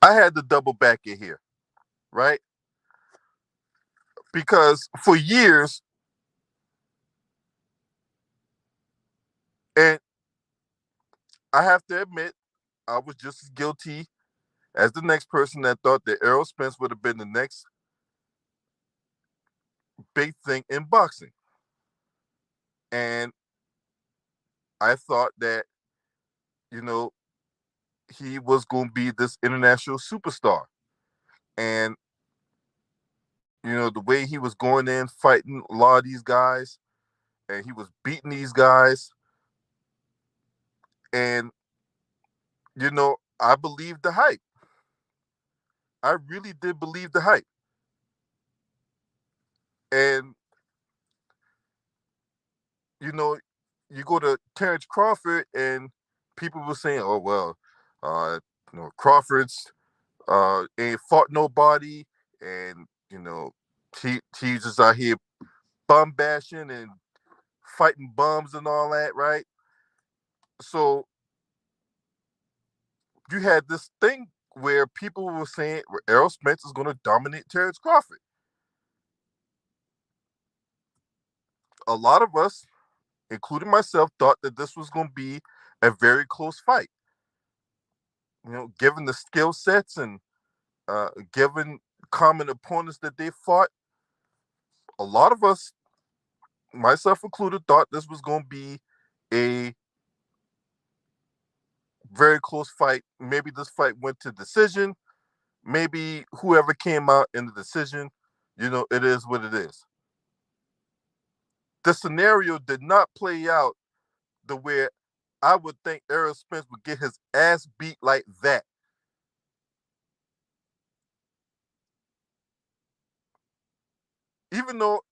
I had to double back in here, right? Because for years, and I have to admit, I was just as guilty as the next person that thought that Errol Spence would have been the next big thing in boxing. And I thought that, you know, he was going to be this international superstar. And, the way he was going in, fighting a lot of these guys, and he was beating these guys. And, I believed the hype. I really did believe the hype. And, you know, you go to Terrence Crawford, and people were saying, "Oh well, Crawford's ain't fought nobody, and he's just out here bum bashing and fighting bums and all that, right?" So you had this thing where people were saying Errol Spence is going to dominate Terrence Crawford. A lot of us, including myself, thought that this was going to be a very close fight. Given the skill sets and given common opponents that they fought, a lot of us, myself included, thought this was going to be a very close fight. Maybe this fight went to decision. Maybe whoever came out in the decision, it is what it is. The scenario did not play out the way I would think Errol Spence would get his ass beat like that. Even though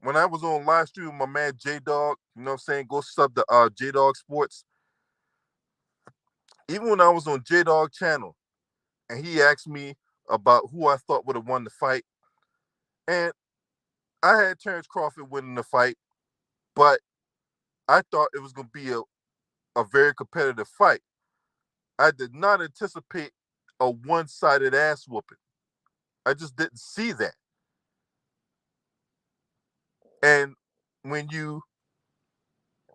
when I was on live stream with my man J Dog, go sub the J Dog Sports. Even when I was on J Dog channel and he asked me about who I thought would have won the fight, and I had Terrence Crawford winning the fight, but I thought it was going to be a very competitive fight. I did not anticipate a one-sided ass whooping. I just didn't see that. And when you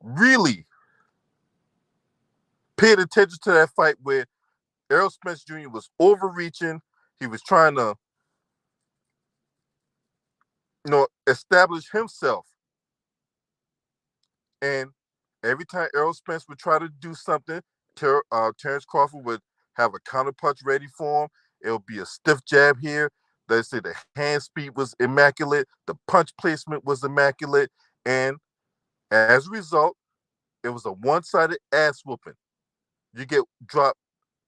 really paid attention to that fight where Errol Spence Jr. was overreaching, he was trying to, establish himself. And every time Errol Spence would try to do something, Terrence Crawford would have a counter punch ready for him. It would be a stiff jab here. They say the hand speed was immaculate. The punch placement was immaculate. And as a result, it was a one-sided ass whooping. You get dropped.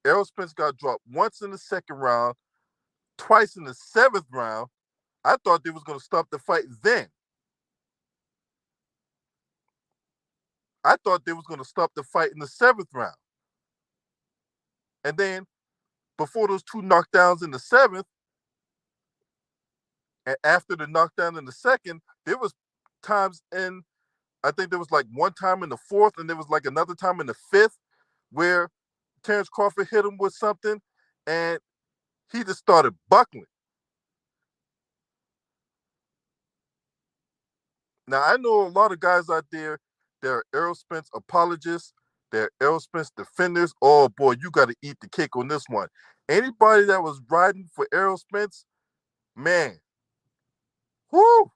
Errol Spence got dropped once in the second round, twice in the seventh round. I thought they was going to stop the fight then. I thought they was going to stop the fight in the seventh round. And then before those two knockdowns in the seventh, and after the knockdown in the second, there was times I think there was like one time in the fourth, and there was like another time in the fifth where Terrence Crawford hit him with something, and he just started buckling. Now, I know a lot of guys out there, they're Errol Spence apologists, they're Errol Spence defenders. Oh, boy, you got to eat the cake on this one. Anybody that was riding for Errol Spence, man, whoo!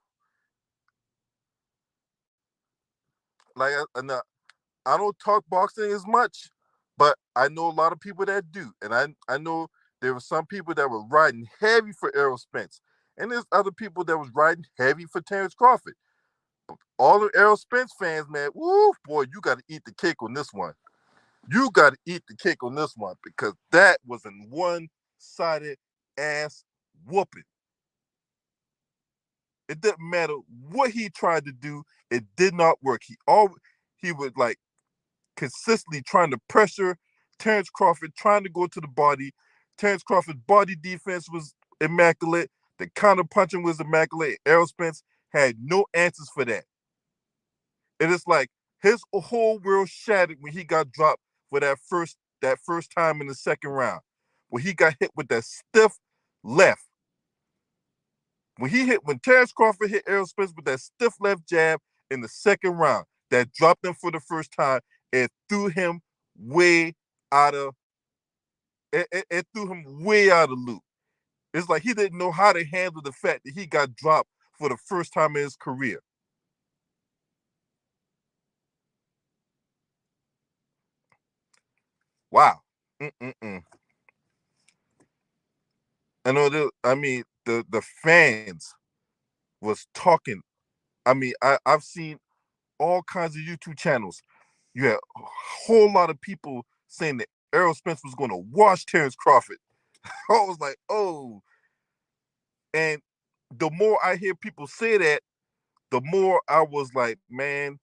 Like, I don't talk boxing as much, but I know a lot of people that do. And I know there were some people that were riding heavy for Errol Spence. And there's other people that was riding heavy for Terrence Crawford. All the Errol Spence fans, man, woo, boy, you got to eat the cake on this one. You got to eat the cake on this one because that was a one-sided ass whooping. It didn't matter what he tried to do. It did not work. He would like consistently trying to pressure Terrence Crawford, trying to go to the body. Terrence Crawford's body defense was immaculate. The counter punching was immaculate. Errol Spence had no answers for that. It is like his whole world shattered when he got dropped for that first time in the second round. when he got hit with that stiff left. When Terrence Crawford hit Errol Spence with that stiff left jab in the second round, that dropped him for the first time, it threw him way out of it threw him way out of loop. It's like he didn't know how to handle the fact that he got dropped for the first time in his career. Wow. Mm-mm-mm. The fans was talking. I've seen all kinds of YouTube channels. You had a whole lot of people saying that Errol Spence was going to wash Terrence Crawford. I was like, oh. And the more I hear people say that, the more I was like, man,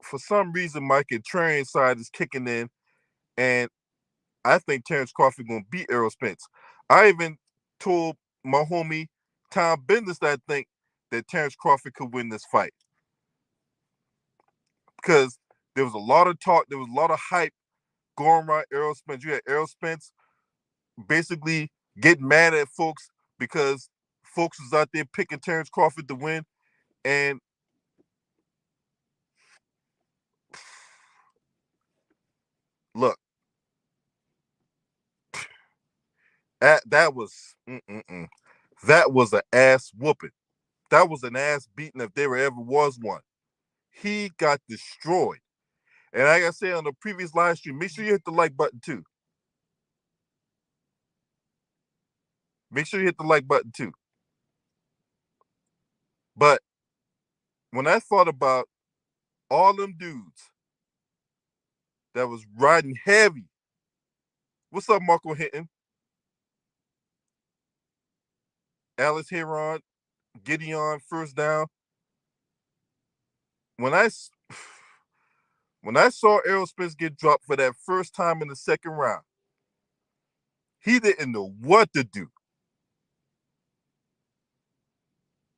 for some reason my contrarian side is kicking in, and I think Terrence Crawford gonna beat Errol Spence. I even told my homie Tom Bendis that I think that Terrence Crawford could win this fight because there was a lot of talk, there was a lot of hype going around Errol Spence. You had Errol Spence basically getting mad at folks because folks was out there picking Terrence Crawford to win, and look, that was that was an ass whooping. That was an ass beating if there ever was one. He got destroyed. And like I said on the previous live stream, make sure you hit the like button too. Make sure you hit the like button too. But when I thought about all them dudes that was riding heavy, what's up, Marco Hinton? Alex Heron, Gideon, first down. When I when I saw Errol Spence get dropped for that first time in the second round, he didn't know what to do.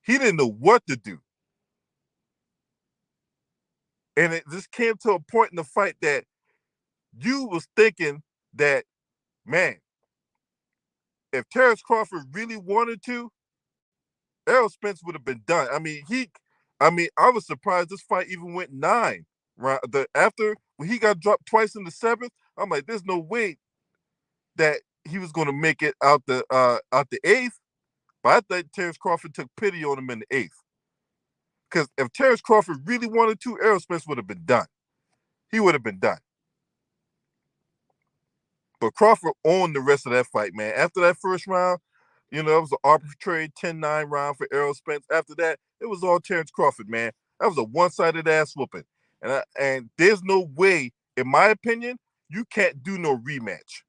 He didn't know what to do. And it just came to a point in the fight that you was thinking that, man, if Terrence Crawford really wanted to, Errol Spence would have been done. I was surprised this fight even went 9. Right, after when he got dropped twice in the 7th, I'm like, there's no way that he was going to make it out the 8th. But I think Terrence Crawford took pity on him in the 8th. Because if Terrence Crawford really wanted to, Errol Spence would have been done. He would have been done. But Crawford owned the rest of that fight, man. After that first round, it was an arbitrary 10-9 round for Errol Spence. After that, it was all Terrence Crawford, man. That was a one-sided ass whooping. And there's no way, in my opinion, you can't do no rematch.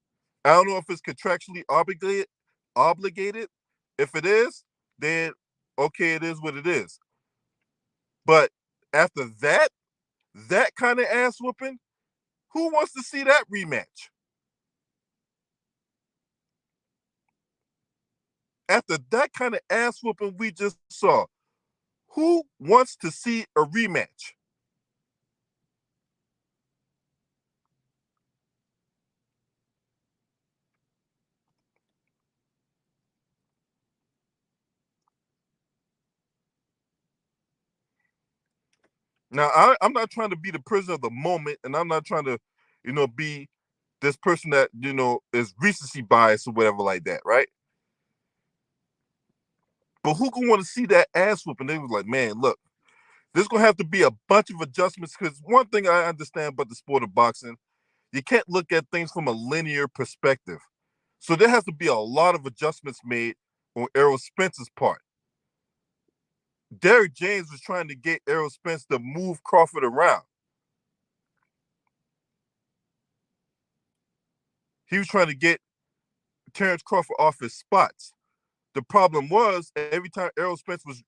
I don't know if it's contractually obligated. If it is, then okay, it is what it is. But after that kind of ass whooping, who wants to see that rematch? After that kind of ass whooping we just saw, who wants to see a rematch? Now, I'm not trying to be the prisoner of the moment, and I'm not trying to, be this person that, is recency bias or whatever like that, right? But who can want to see that ass whooping? They was like, man, look, there's going to have to be a bunch of adjustments because one thing I understand about the sport of boxing, you can't look at things from a linear perspective. So there has to be a lot of adjustments made on Errol Spence's part. Derrick James was trying to get Errol Spence to move Crawford around. He was trying to get Terrence Crawford off his spots. The problem was every time Errol Spence was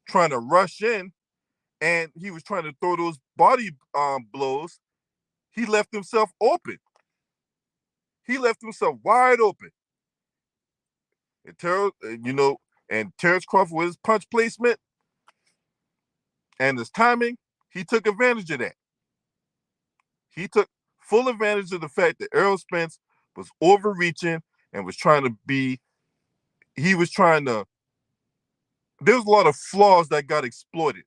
trying to rush in and he was trying to throw those body blows, he left himself open. He left himself wide open. And Terrence Crawford with his punch placement and his timing, he took advantage of that. He took full advantage of the fact that Errol Spence was overreaching and was trying to be. He was trying to. There was a lot of flaws that got exploited.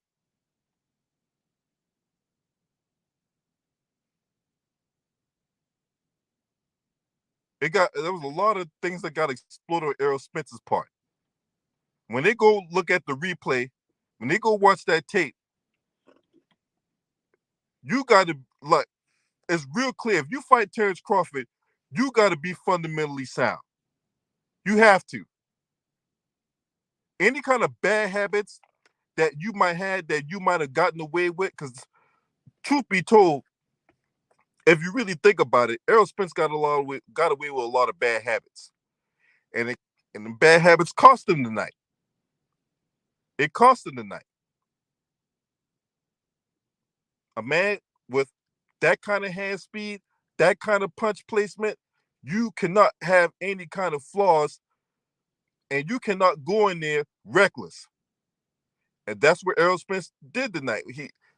There was a lot of things that got exploited on Errol Spence's part. When they go look at the replay, when they go watch that tape, you got to like. It's real clear. If you fight Terrence Crawford, you got to be fundamentally sound. You have to. Any kind of bad habits that you might have that you might have gotten away with, because truth be told, if you really think about it, Errol Spence got away with a lot of bad habits, and the bad habits cost him the night. It cost him the night. A man with that kind of hand speed, that kind of punch placement, you cannot have any kind of flaws, and you cannot go in there reckless. And that's what Errol Spence did tonight.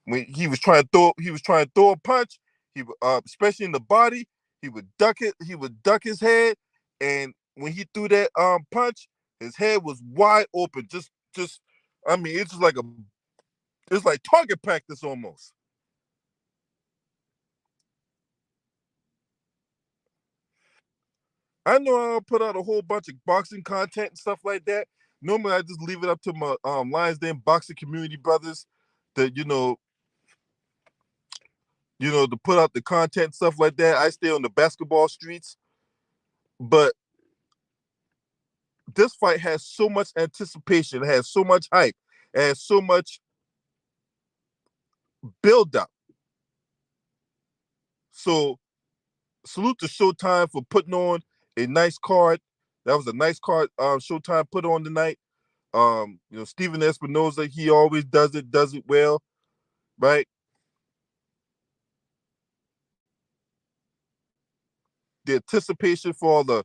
When he was trying to throw a punch. He especially in the body, he would duck it. He would duck his head, and when he threw that punch, his head was wide open. I mean, it's like target practice almost. I know I don't put out a whole bunch of boxing content and stuff like that. Normally, I just leave it up to my Lions Den boxing community brothers that to put out the content and stuff like that. I stay on the basketball streets, but this fight has so much anticipation, it has so much hype, it has so much build up. So salute to Showtime for putting on a nice card. That was a nice card Showtime put on tonight. Steven Espinoza, he always does it well, right? The anticipation for all the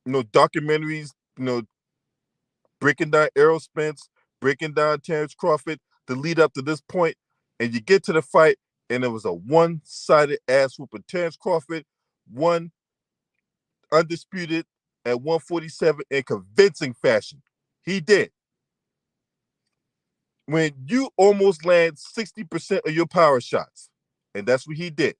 documentaries, breaking down Errol Spence, breaking down Terrence Crawford, the lead up to this point, and you get to the fight, and it was a one-sided ass whoop. And Terrence Crawford won undisputed at 147 in convincing fashion. He did. When you almost land 60% of your power shots, and that's what he did.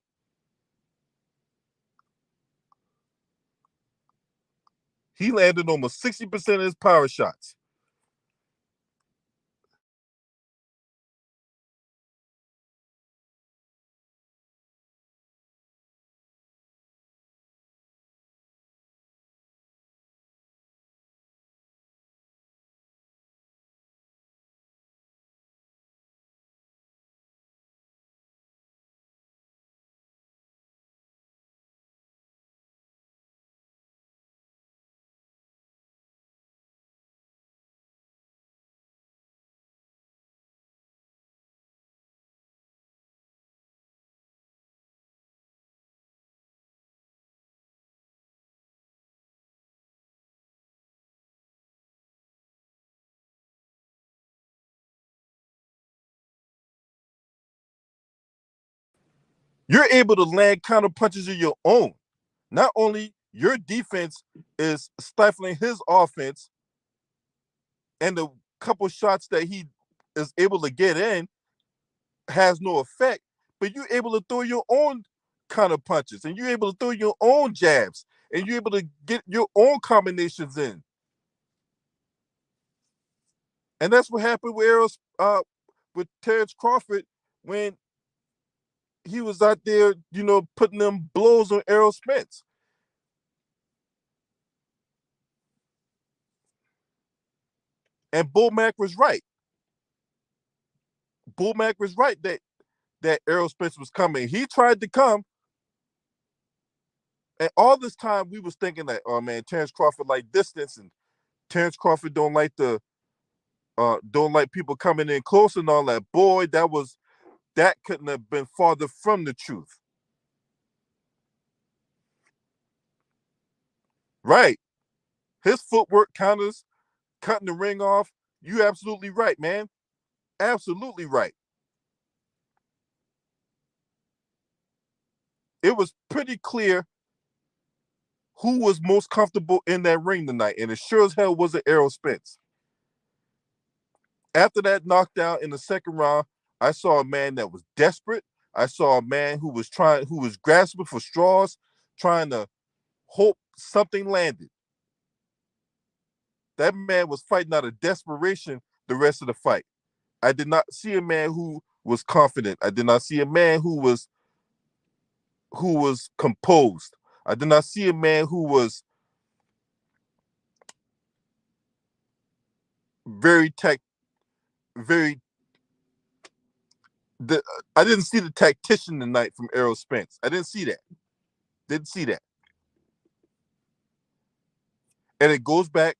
He landed almost 60% of his power shots. You're able to land counter punches of your own. Not only your defense is stifling his offense, and the couple shots that he is able to get in has no effect, but you're able to throw your own counter punches, and you're able to throw your own jabs, and you're able to get your own combinations in. And that's what happened with Terrence Crawford when he was out there, putting them blows on Errol Spence. And Bull Mack was right. Bull Mack was right that Errol Spence was coming. He tried to come, and all this time we was thinking that, oh man, Terrence Crawford like distance, and Terrence Crawford don't like people coming in close and all that. Boy, that couldn't have been farther from the truth. Right. His footwork counters, cutting the ring off. You absolutely right, man. Absolutely right. it was pretty clear who was most comfortable in that ring tonight, and it sure as hell wasn't Errol Spence. After that knockdown in the second round, I saw a man that was desperate. I saw a man who was grasping for straws, trying to hope something landed. That man was fighting out of desperation the rest of the fight. I did not see a man who was confident. I did not see a man who was composed. I did not see a man who was very very. I didn't see the tactician tonight from Errol Spence. I didn't see that. Didn't see that. And it goes back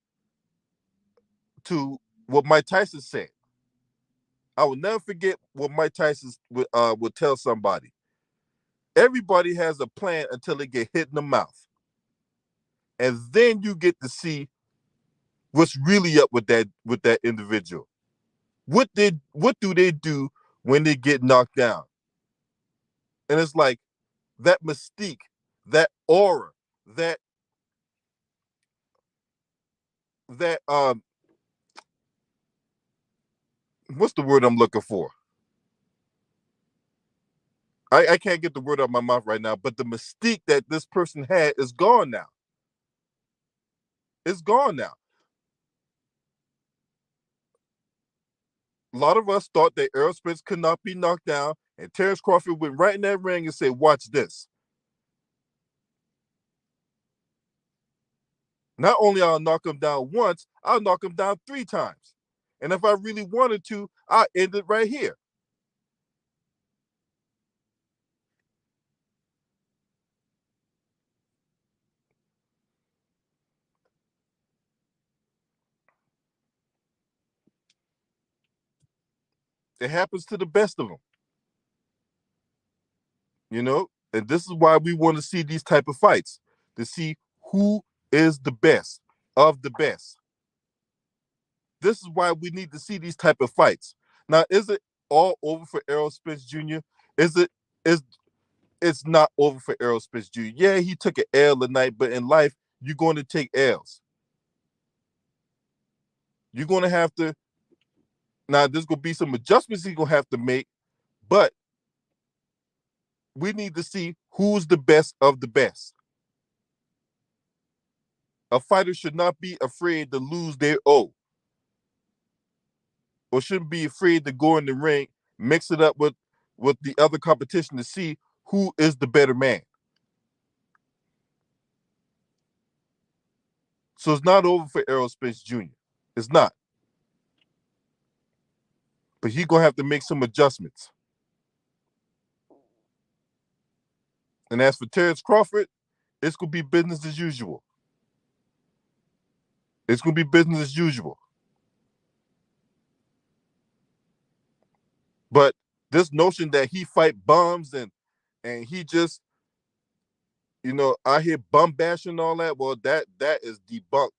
to what Mike Tyson said. I will never forget what Mike Tyson would tell somebody. Everybody has a plan until they get hit in the mouth. And then you get to see what's really up with that individual. What do they do when they get knocked down? And it's like that mystique, that aura, that what's the word I'm looking for? I can't get the word out of my mouth right now, but the mystique that this person had is gone now. It's gone now. A lot of us thought that Errol Spence could not be knocked down, and Terrence Crawford went right in that ring and said, watch this. Not only I'll knock him down once, I'll knock him down 3 times. And if I really wanted to, I'll end it right here. It happens to the best of them. You know, and this is why we want to see these type of fights, to see who is the best of the best. This is why we need to see these type of fights. Now, is it all over for Errol Spence Jr.? It's not over for Errol Spence Jr. Yeah, he took an L tonight, but in life, you're going to take L's. You're going to have to, now there's going to be some adjustments he's going to have to make, but we need to see who's the best of the best. A fighter should not be afraid to lose their O, or shouldn't be afraid to go in the ring, mix it up with the other competition to see who is the better man. So it's not over for Errol Spence Jr. It's not. But he's going to have to make some adjustments. And as for Terrence Crawford, it's going to be business as usual. It's going to be business as usual. But this notion that he fight bums and he just, I hear bum bashing and all that, well, that is debunked.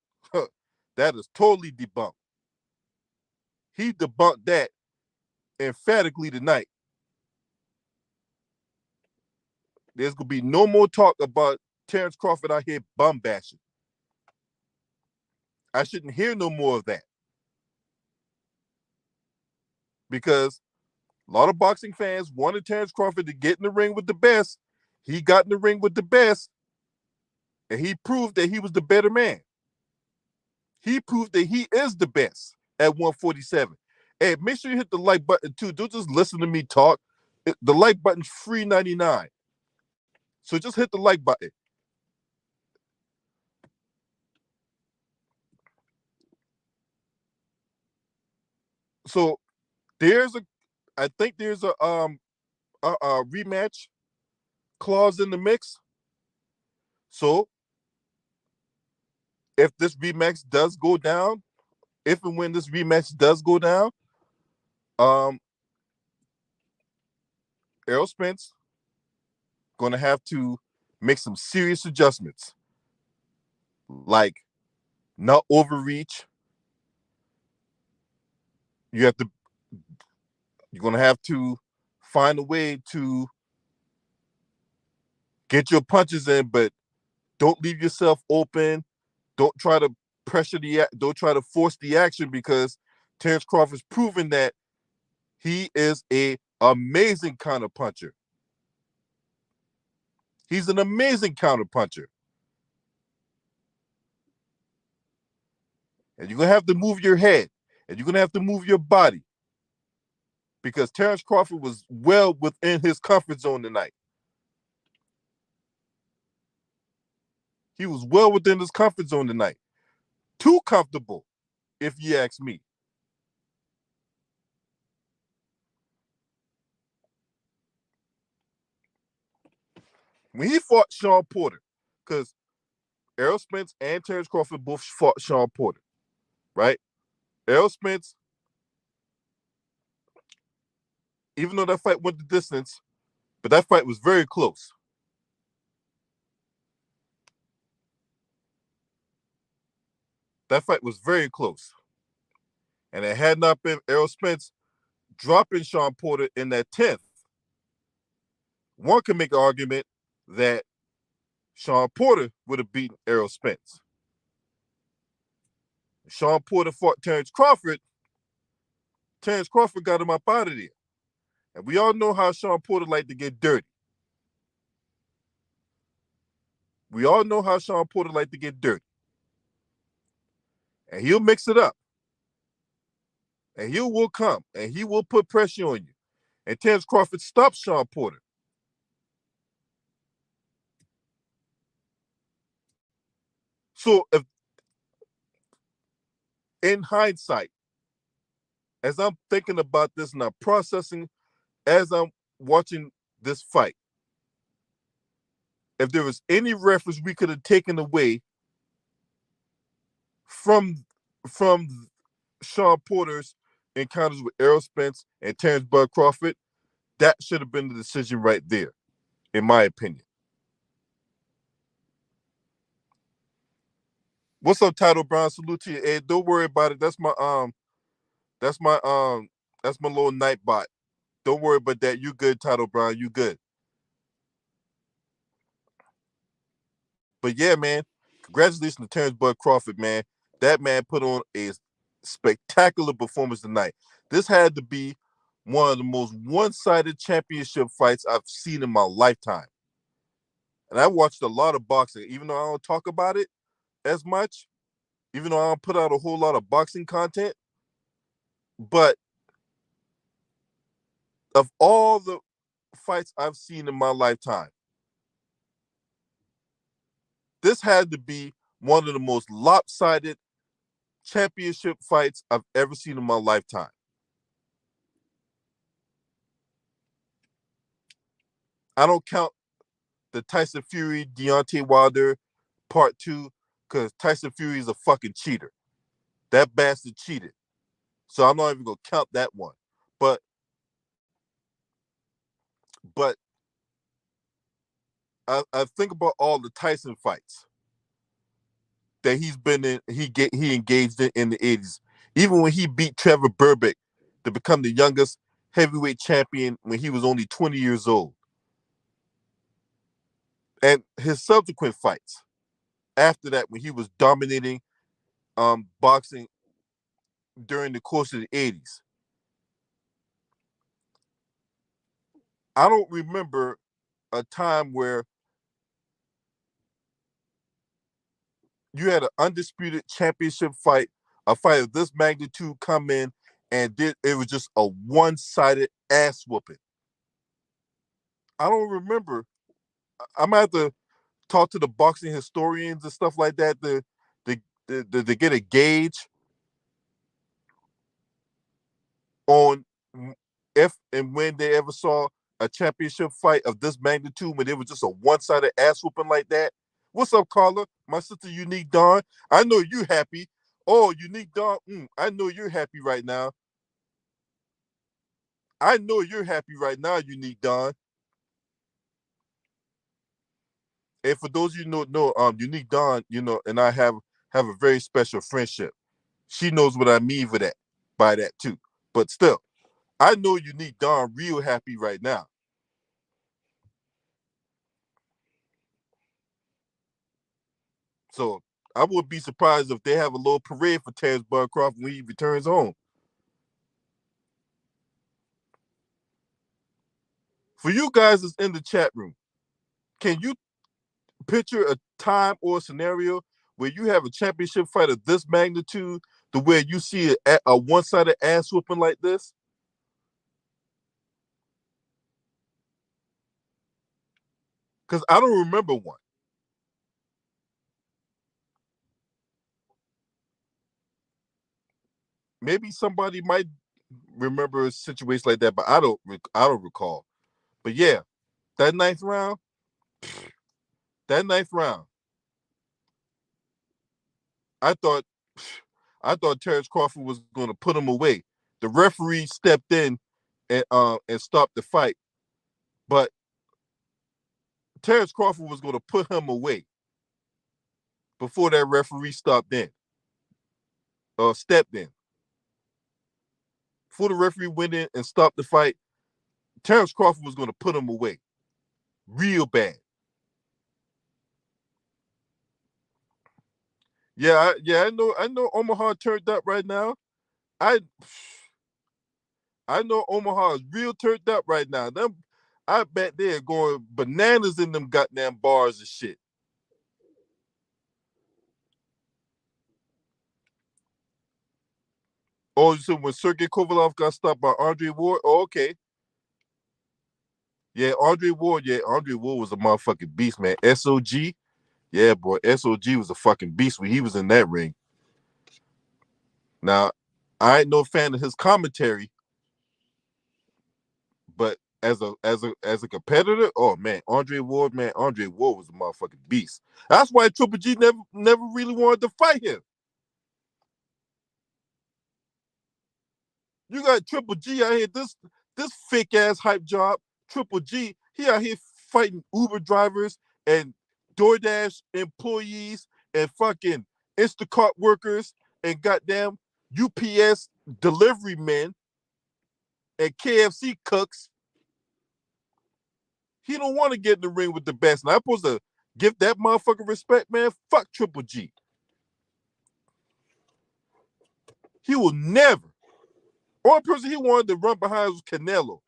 That is totally debunked. He debunked that emphatically tonight. There's going to be no more talk about Terrence Crawford out here bum bashing. I shouldn't hear no more of that. Because a lot of boxing fans wanted Terrence Crawford to get in the ring with the best. He got in the ring with the best, and he proved that he was the better man. He proved that he is the best at 147. Hey, make sure you hit the like button too. Don't just listen to me talk. The like button's free 99. So just hit the like button. So I think there's a rematch clause in the mix. So if this rematch does go down, if and when this rematch does go down, Errol Spence going to have to make some serious adjustments, like not overreach. You're going to have to find a way to Get your punches in, but don't leave yourself open. Don't try to don't try to force the action, because Terrence Crawford's proven that he is a amazing counter puncher. He's an amazing counter puncher. And you're going to have to move your head, and you're going to have to move your body, because Terrence Crawford was well within his comfort zone tonight. He was well within his comfort zone tonight. Too comfortable, if you ask me. When he fought Sean Porter, because Errol Spence and Terrence Crawford both fought Sean Porter, right? Errol Spence, even though that fight went the distance, but that fight was very close. That fight was very close. And it had not been Errol Spence dropping Sean Porter in that 10th, one can make an argument that Sean Porter would have beaten Errol Spence. Sean Porter fought Terrence Crawford. Terrence Crawford got him up out of there. And we all know how Sean Porter liked to get dirty. We all know how Sean Porter liked to get dirty. And he'll mix it up. And he will come. And he will put pressure on you. And Terrence Crawford stopped Sean Porter. So if, in hindsight, as I'm thinking about this and I'm processing as I'm watching this fight, if there was any reference we could have taken away from Sean Porter's encounters with Errol Spence and Terrence Bud Crawford, that should have been the decision right there, in my opinion. What's up, Title Brown? Salute to you. Hey, don't worry about it. That's my that's my little night bot. Don't worry about that. You good, Title Brown. You good. But yeah, man, congratulations to Terrence Bud Crawford, man. That man put on a spectacular performance tonight. This had to be one of the most one-sided championship fights I've seen in my lifetime. And I watched a lot of boxing, even though I don't talk about it as much, even though I don't put out a whole lot of boxing content. But of all the fights I've seen in my lifetime, this had to be one of the most lopsided championship fights I've ever seen in my lifetime. I don't count the Tyson Fury, Deontay Wilder part 2, because Tyson Fury is a fucking cheater. That bastard cheated. So I'm not even going to count that one. But I think about all the Tyson fights that he's been in, he engaged in the 80s. Even when he beat Trevor Berbick to become the youngest heavyweight champion when he was only 20 years old. And his subsequent fights after that, when he was dominating boxing during the course of the 80s. I don't remember a time where you had an undisputed championship fight, a fight of this magnitude come in, and it was just a one-sided ass whooping. I don't remember. I might have to talk to the boxing historians and stuff like that to get a gauge on if and when they ever saw a championship fight of this magnitude when it was just a one-sided ass whooping like that. What's up, Carla? My sister Unique Dawn. I know you happy. Oh, Unique Dawn. I know you're happy right now. I know you're happy right now, Unique Dawn. And for those of you who know, Unique Dawn, and I have a very special friendship. She knows what I mean by that too. But still, I know Unique Dawn real happy right now. So I wouldn't be surprised if they have a little parade for Terrence Bud Crawford when he returns home. For you guys that's in the chat room, can you picture a time or a scenario where you have a championship fight of this magnitude to where you see a one-sided ass whooping like this? Because I don't remember one. Maybe somebody might remember a situation like that, but I don't recall. But yeah, that ninth round, that ninth round, I thought I thought Terrence Crawford was going to put him away. The referee stepped in and stopped the fight, but Terrence Crawford was going to put him away before that referee stepped in. Before the referee went in and stopped the fight, Terrence Crawford was going to put him away real bad. Yeah, I know Omaha turned up right now. I know Omaha is real turned up right now. I bet they're going bananas in them goddamn bars and shit. Oh, so when Sergey Kovalev got stopped by Andre Ward, oh, okay. Yeah, Andre Ward was a motherfucking beast, man. SOG, yeah, boy, SOG was a fucking beast when he was in that ring. Now, I ain't no fan of his commentary, but as a competitor, oh man, Andre Ward was a motherfucking beast. That's why Triple G never really wanted to fight him. You got Triple G out here, this fake ass hype job. Triple G, he out here fighting Uber drivers and DoorDash employees and fucking Instacart workers and goddamn UPS delivery men and KFC cooks. He don't want to get in the ring with the best. And I'm supposed to give that motherfucker respect, man. Fuck Triple G. He will never. Only person he wanted to run behind was Canelo.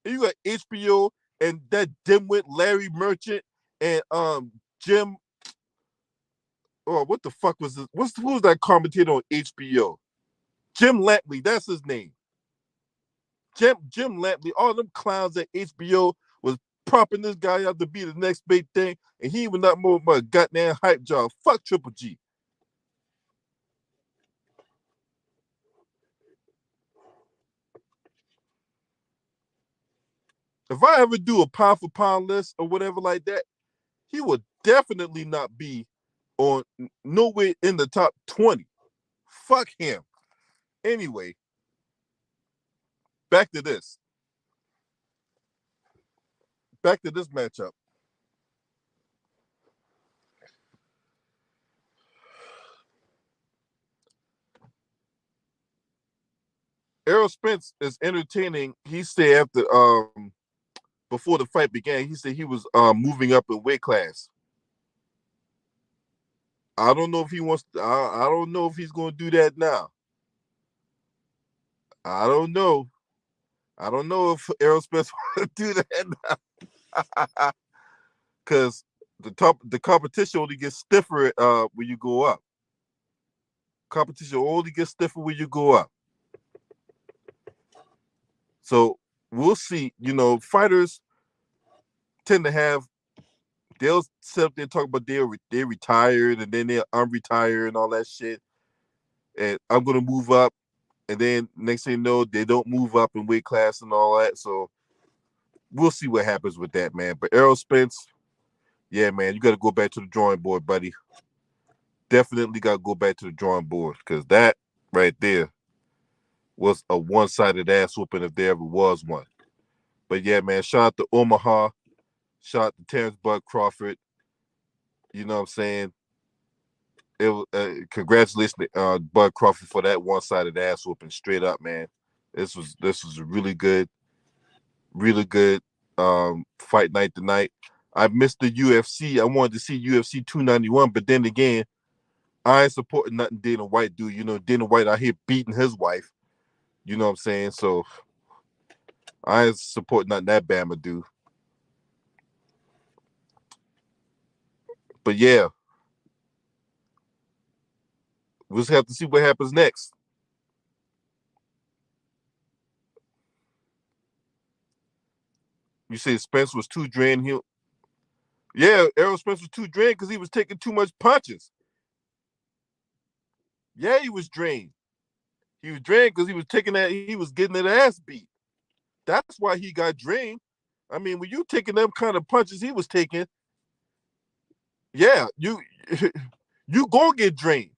And you got HBO and that dimwit Larry Merchant and Jim. Oh, what the fuck was this? Who was that commentator on HBO? Jim Lampley, that's his name. Jim Lampley, all them clowns at HBO was propping this guy out to be the next big thing, and he was not more of a goddamn hype job. Fuck Triple G. If I ever do a pound for pound list or whatever like that, he would definitely not be on nowhere in the top 20. Fuck him. Anyway, back to this. Back to this matchup. Errol Spence is entertaining. He said after before the fight began, he said he was moving up in weight class. I don't know if he wants to, I don't know if he's going to do that now. I don't know. I don't know if Errol Spence want to do that now. Cuz the competition only gets stiffer when you go up. Competition only gets stiffer when you go up. So we'll see. You know, fighters tend to have, they'll sit up there and talk about they're retired and then they're unretired and all that shit. And I'm gonna move up, and then next thing you know, they don't move up in weight class and all that. So we'll see what happens with that, man. But Errol Spence, yeah, man, you got to go back to the drawing board, buddy. Definitely got to go back to the drawing board because that right there was a one-sided ass whooping if there ever was one. But yeah, man, shout out to Omaha, shout out to Terrence Bud Crawford. You know what I'm saying? Congratulations, Bud Crawford, for that one-sided ass whooping. Straight up, man. This was a really good fight night tonight. I missed the UFC. I wanted to see UFC 291, but then again, I ain't supporting nothing Dana White do. You know, Dana White out here beating his wife. You know what I'm saying? So I ain't supporting nothing that Bama do. But yeah, we'll just have to see what happens next. You say Spence was too drained. Yeah, Errol Spence was too drained because he was taking too much punches. Yeah, he was drained. He was drained because he was taking that. He was getting that ass beat. That's why he got drained. I mean, when you taking them kind of punches he was taking, yeah, you gonna get drained.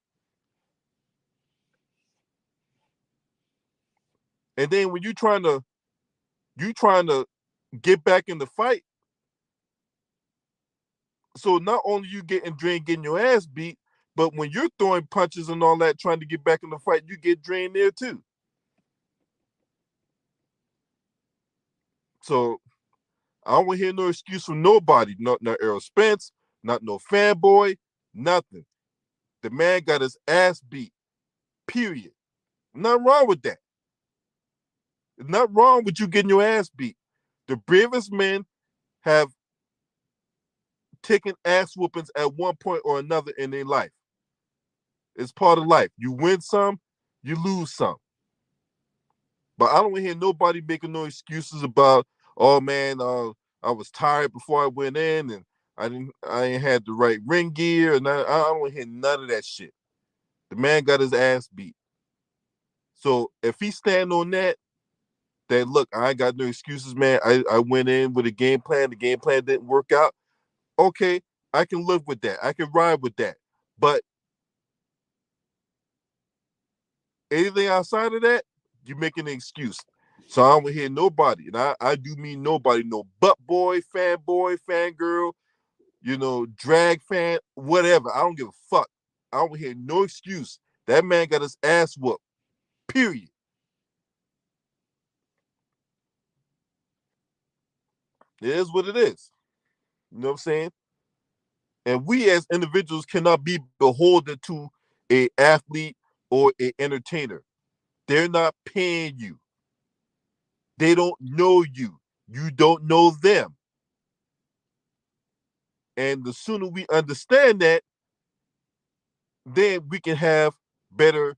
And then when you trying to get back in the fight, so not only you getting drained, getting your ass beat, but when you're throwing punches and all that, trying to get back in the fight, you get drained there too. So I don't want to hear no excuse from nobody. Not Errol Spence, not no fanboy, nothing. The man got his ass beat. Period. Nothing wrong with that. There's nothing wrong with you getting your ass beat. The bravest men have taken ass whoopings at one point or another in their life. It's part of life. You win some, you lose some. But I don't hear nobody making no excuses about, oh man, I was tired before I went in, and I ain't had the right ring gear, and I don't hear none of that shit. The man got his ass beat. So if he stand on that look, I ain't got no excuses, man. I went in with a game plan. The game plan didn't work out. Okay, I can live with that. I can ride with that. But anything outside of that, you're making an excuse. So I don't hear nobody, and I do mean nobody, no butt boy, fanboy, fangirl, drag fan, whatever. I don't give a fuck. I don't hear no excuse. That man got his ass whooped. Period. It is what it is. You know what I'm saying? And we as individuals cannot be beholden to a athlete or a entertainer. They're not paying you. They don't know you. You don't know them. And the sooner we understand that, then we can have better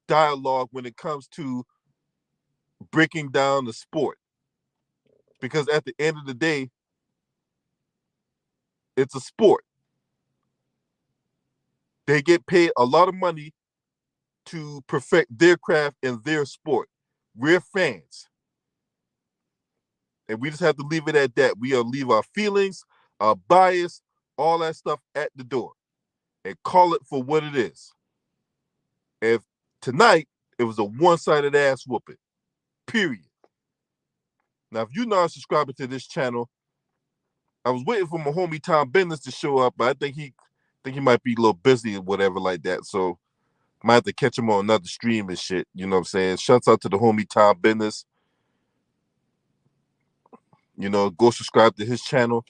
dialogue when it comes to breaking down the sport. Because at the end of the day, it's a sport. They get paid a lot of money to perfect their craft in their sport. We're fans. And we just have to leave it at that. We leave our feelings, our bias, all that stuff at the door and call it for what it is. If tonight it was a one-sided ass whooping, period. Now, if you're not subscribing to this channel, I was waiting for my homie Tom Business to show up, but I think he might be a little busy or whatever like that. So might have to catch him on another stream and shit. You know what I'm saying? Shouts out to the homie Tom Business. Go subscribe to his channel.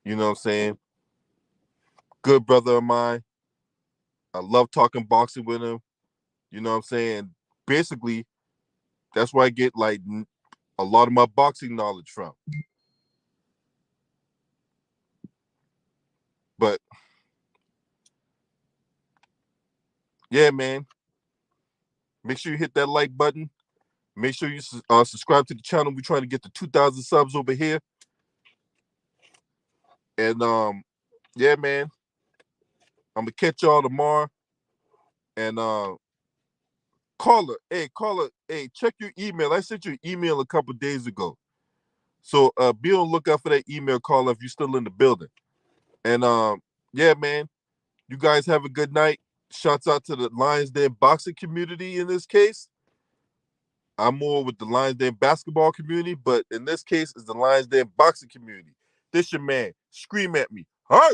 You know what I'm saying? Good brother of mine. I love talking boxing with him. You know what I'm saying? Basically, that's where I get like a lot of my boxing knowledge from. But yeah, man, make sure you hit that like button. Make sure you subscribe to the channel. We're trying to get to 2,000 subs over here. And yeah, man, I'm gonna catch y'all tomorrow. And caller, hey, check your email. I sent you an email a couple days ago. So be on the lookout for that email, caller, if you're still in the building. And yeah, man, you guys have a good night. Shouts out to the Lions Den boxing community in this case. I'm more with the Lions Den basketball community, but in this case, it's the Lions Den boxing community. This your man. Scream at me. Hey!